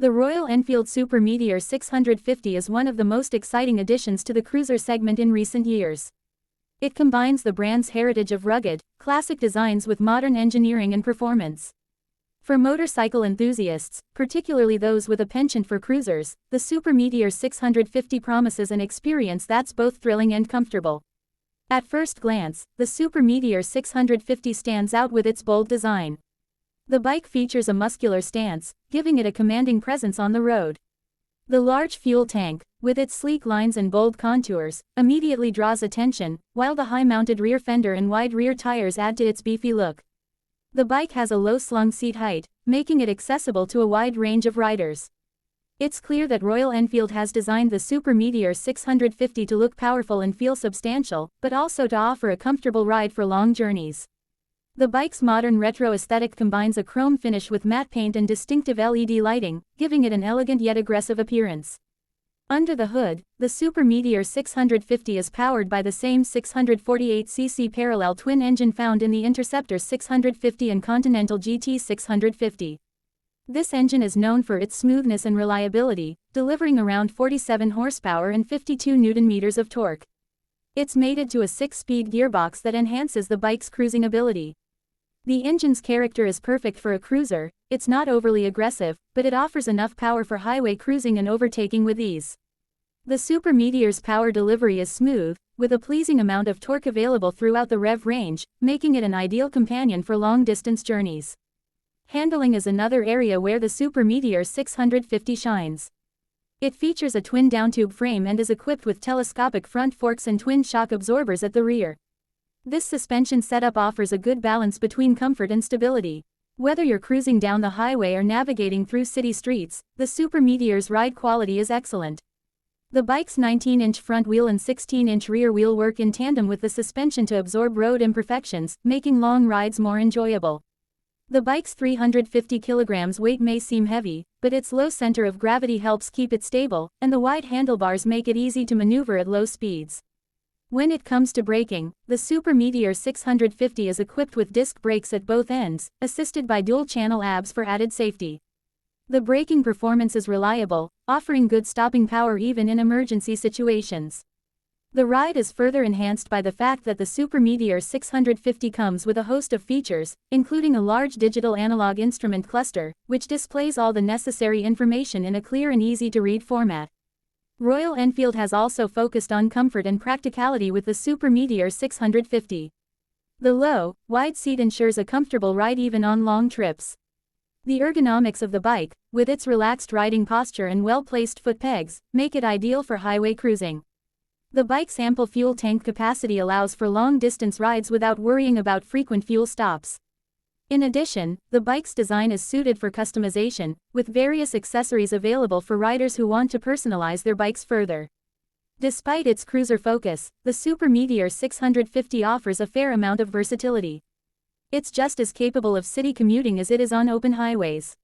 The Royal Enfield Super Meteor 650 is one of the most exciting additions to the cruiser segment in recent years. It combines the brand's heritage of rugged, classic designs with modern engineering and performance. For motorcycle enthusiasts, particularly those with a penchant for cruisers, the Super Meteor 650 promises an experience that's both thrilling and comfortable. At first glance, the Super Meteor 650 stands out with its bold design. The bike features a muscular stance, giving it a commanding presence on the road. The large fuel tank, with its sleek lines and bold contours, immediately draws attention, while the high-mounted rear fender and wide rear tires add to its beefy look. The bike has a low-slung seat height, making it accessible to a wide range of riders. It's clear that Royal Enfield has designed the Super Meteor 650 to look powerful and feel substantial, but also to offer a comfortable ride for long journeys. The bike's modern retro aesthetic combines a chrome finish with matte paint and distinctive LED lighting, giving it an elegant yet aggressive appearance. Under the hood, the Super Meteor 650 is powered by the same 648cc parallel twin engine found in the Interceptor 650 and Continental GT 650. This engine is known for its smoothness and reliability, delivering around 47 horsepower and 52 Nm of torque. It's mated to a 6-speed gearbox that enhances the bike's cruising ability. The engine's character is perfect for a cruiser. It's not overly aggressive, but it offers enough power for highway cruising and overtaking with ease. The Super Meteor's power delivery is smooth, with a pleasing amount of torque available throughout the rev range, making it an ideal companion for long-distance journeys. Handling is another area where the Super Meteor 650 shines. It features a twin downtube frame and is equipped with telescopic front forks and twin shock absorbers at the rear. This suspension setup offers a good balance between comfort and stability. Whether you're cruising down the highway or navigating through city streets, the Super Meteor's ride quality is excellent. The bike's 19-inch front wheel and 16-inch rear wheel work in tandem with the suspension to absorb road imperfections, making long rides more enjoyable. The bike's 350 kilograms weight may seem heavy, but its low center of gravity helps keep it stable, and the wide handlebars make it easy to maneuver at low speeds. When it comes to braking, the Super Meteor 650 is equipped with disc brakes at both ends, assisted by dual-channel ABS for added safety. The braking performance is reliable, offering good stopping power even in emergency situations. The ride is further enhanced by the fact that the Super Meteor 650 comes with a host of features, including a large digital analog instrument cluster, which displays all the necessary information in a clear and easy-to-read format. Royal Enfield has also focused on comfort and practicality with the Super Meteor 650. The low, wide seat ensures a comfortable ride even on long trips. The ergonomics of the bike, with its relaxed riding posture and well-placed foot pegs, make it ideal for highway cruising. The bike's ample fuel tank capacity allows for long-distance rides without worrying about frequent fuel stops. In addition, the bike's design is suited for customization, with various accessories available for riders who want to personalize their bikes further. Despite its cruiser focus, the Super Meteor 650 offers a fair amount of versatility. It's just as capable of city commuting as it is on open highways.